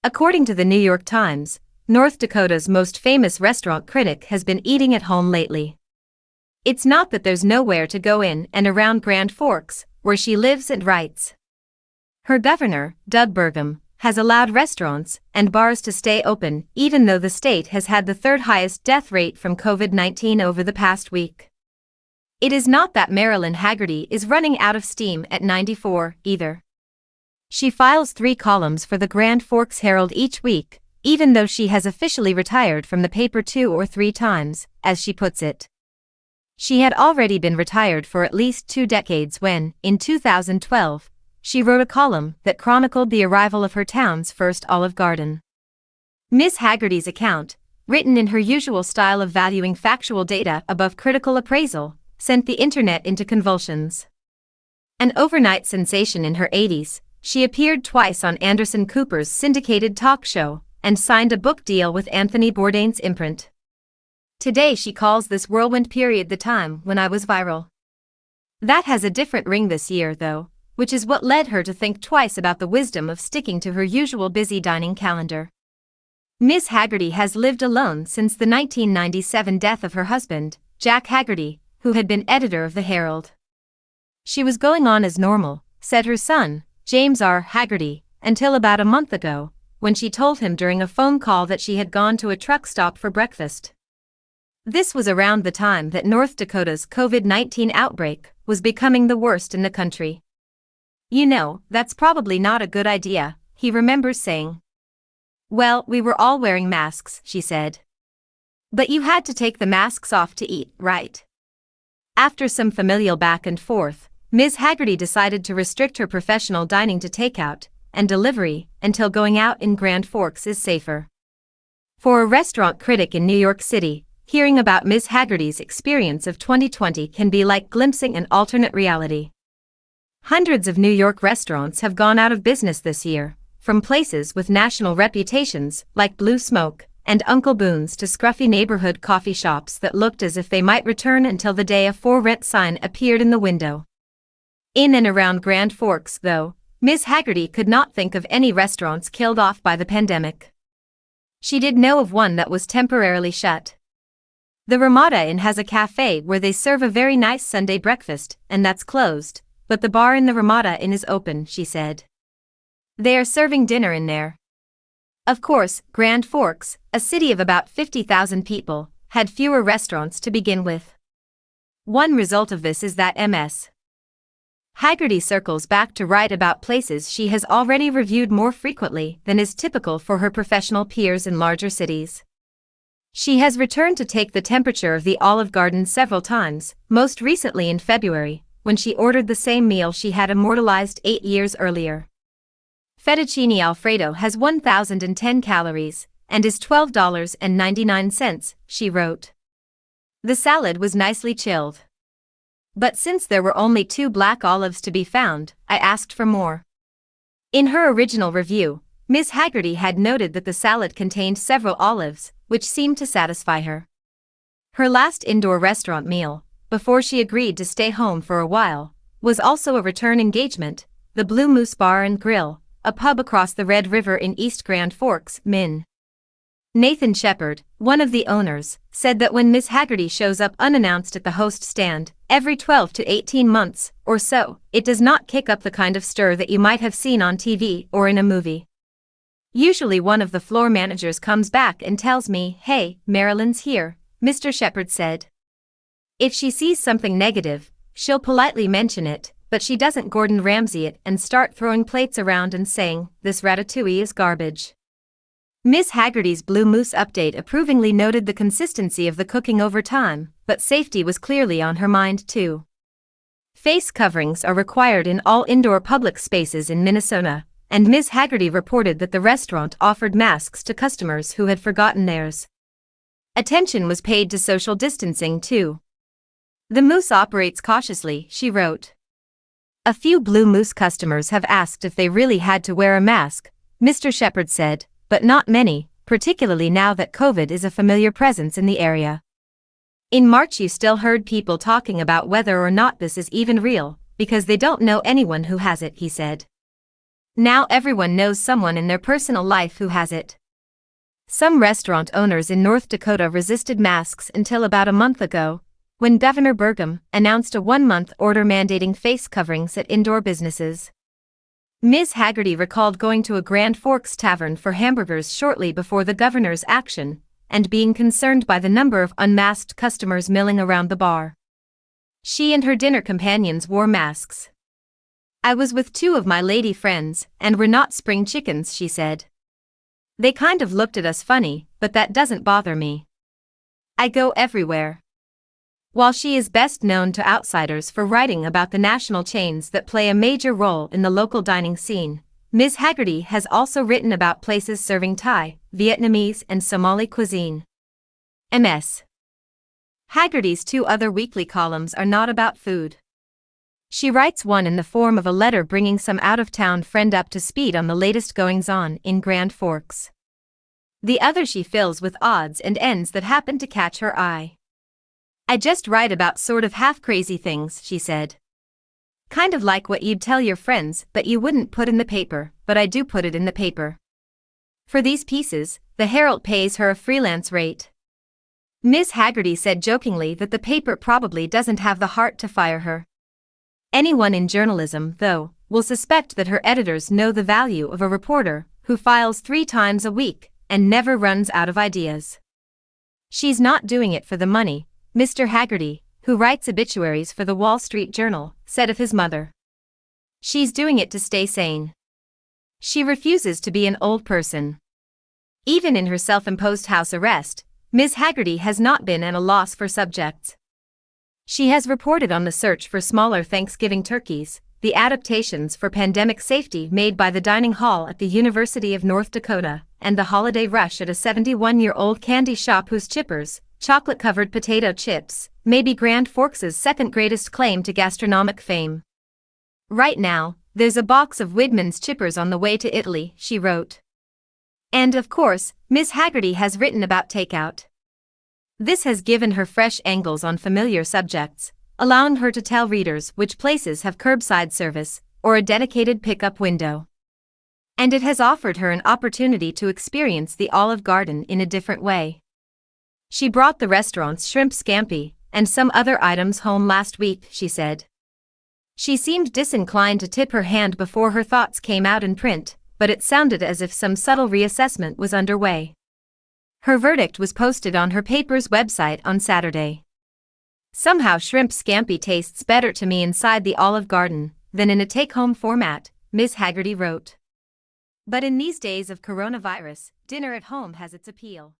According to the New York Times, North Dakota's most famous restaurant critic has been eating at home lately. It's not that there's nowhere to go in and around Grand Forks, where she lives and writes. Her governor, Doug Burgum, has allowed restaurants and bars to stay open even though the state has had the third highest death rate from COVID-19 over the past week. It is not that Marilyn Hagerty is running out of steam at 94, either. She files 3 columns for the Grand Forks Herald each week, even though she has officially retired from the paper 2 or 3 times, as she puts it. She had already been retired for at least 2 decades when, in 2012, she wrote a column that chronicled the arrival of her town's first Olive Garden. Miss Hagerty's account, written in her usual style of valuing factual data above critical appraisal, sent the internet into convulsions. An overnight sensation in her 80s, she appeared twice on Anderson Cooper's syndicated talk show and signed a book deal with Anthony Bourdain's imprint. Today she calls this whirlwind period the time when I was viral. That has a different ring this year, though, which is what led her to think twice about the wisdom of sticking to her usual busy dining calendar. Miss Hagerty has lived alone since the 1997 death of her husband, Jack Hagerty, who had been editor of the Herald. She was going on as normal, said her son, James R. Hagerty, until about a month ago, when she told him during a phone call that she had gone to a truck stop for breakfast. This was around the time that North Dakota's COVID-19 outbreak was becoming the worst in the country. "You know, that's probably not a good idea," he remembers saying. "Well, we were all wearing masks," she said. "But you had to take the masks off to eat, right?" After some familial back and forth, Ms. Hagerty decided to restrict her professional dining to takeout and delivery until going out in Grand Forks is safer. For a restaurant critic in New York City, hearing about Ms. Hagerty's experience of 2020 can be like glimpsing an alternate reality. Hundreds of New York restaurants have gone out of business this year, from places with national reputations like Blue Smoke and Uncle Boone's to scruffy neighborhood coffee shops that looked as if they might return until the day a for rent sign appeared in the window. In and around Grand Forks, though, Ms. Hagerty could not think of any restaurants killed off by the pandemic. She did know of one that was temporarily shut. The Ramada Inn has a cafe where they serve a very nice Sunday breakfast, and that's closed, but the bar in the Ramada Inn is open, she said. They are serving dinner in there. Of course, Grand Forks, a city of about 50,000 people, had fewer restaurants to begin with. One result of this is that Ms. Hagerty circles back to write about places she has already reviewed more frequently than is typical for her professional peers in larger cities. She has returned to take the temperature of the Olive Garden several times, most recently in February, when she ordered the same meal she had immortalized 8 years earlier. Fettuccine Alfredo has 1,010 calories and is $12.99, she wrote. The salad was nicely chilled. But since there were only 2 black olives to be found, I asked for more. In her original review, Ms. Hagerty had noted that the salad contained several olives, which seemed to satisfy her. Her last indoor restaurant meal, before she agreed to stay home for a while, was also a return engagement, the Blue Moose Bar and Grill, a pub across the Red River in East Grand Forks, Min. Nathan Shepard, one of the owners, said that when Ms. Hagerty shows up unannounced at the host stand, every 12 to 18 months or so, it does not kick up the kind of stir that you might have seen on TV or in a movie. Usually one of the floor managers comes back and tells me, "Hey, Marilyn's here," Mr. Shepard said. If she sees something negative, she'll politely mention it, but she doesn't Gordon Ramsay it and start throwing plates around and saying, "This ratatouille is garbage." Ms. Hagerty's Blue Moose update approvingly noted the consistency of the cooking over time, but safety was clearly on her mind too. Face coverings are required in all indoor public spaces in Minnesota, and Ms. Hagerty reported that the restaurant offered masks to customers who had forgotten theirs. Attention was paid to social distancing too. "The Moose operates cautiously," she wrote. "A few Blue Moose customers have asked if they really had to wear a mask," Mr. Shepard said, "but not many, particularly now that COVID is a familiar presence in the area." In March you still heard people talking about whether or not this is even real, because they don't know anyone who has it, he said. Now everyone knows someone in their personal life who has it. Some restaurant owners in North Dakota resisted masks until about a month ago, when Governor Burgum announced a one-month order mandating face coverings at indoor businesses. Ms. Hagerty recalled going to a Grand Forks tavern for hamburgers shortly before the governor's action, and being concerned by the number of unmasked customers milling around the bar. She and her dinner companions wore masks. "I was with two of my lady friends, and we're not spring chickens," she said. "They kind of looked at us funny, but that doesn't bother me. I go everywhere." While she is best known to outsiders for writing about the national chains that play a major role in the local dining scene, Ms. Hagerty has also written about places serving Thai, Vietnamese and Somali cuisine. Ms. Hagerty's two other weekly columns are not about food. She writes one in the form of a letter bringing some out-of-town friend up to speed on the latest goings-on in Grand Forks. The other she fills with odds and ends that happen to catch her eye. "I just write about sort of half-crazy things," she said. "Kind of like what you'd tell your friends but you wouldn't put in the paper, but I do put it in the paper." For these pieces, the Herald pays her a freelance rate. Ms. Hagerty said jokingly that the paper probably doesn't have the heart to fire her. Anyone in journalism, though, will suspect that her editors know the value of a reporter who files 3 times a week and never runs out of ideas. "She's not doing it for the money," Mr. Hagerty, who writes obituaries for the Wall Street Journal, said of his mother. "She's doing it to stay sane. She refuses to be an old person." Even in her self-imposed house arrest, Ms. Hagerty has not been at a loss for subjects. She has reported on the search for smaller Thanksgiving turkeys, the adaptations for pandemic safety made by the dining hall at the University of North Dakota, and the holiday rush at a 71-year-old candy shop whose chippers, chocolate-covered potato chips, may be Grand Forks' second greatest claim to gastronomic fame. "Right now, there's a box of Widman's chippers on the way to Italy," she wrote. And of course, Ms. Hagerty has written about takeout. This has given her fresh angles on familiar subjects, allowing her to tell readers which places have curbside service or a dedicated pickup window. And it has offered her an opportunity to experience the Olive Garden in a different way. "She brought the restaurant's shrimp scampi and some other items home last week," she said. She seemed disinclined to tip her hand before her thoughts came out in print, but it sounded as if some subtle reassessment was underway. Her verdict was posted on her paper's website on Saturday. "Somehow shrimp scampi tastes better to me inside the Olive Garden than in a take-home format," Ms. Hagerty wrote. But in these days of coronavirus, dinner at home has its appeal.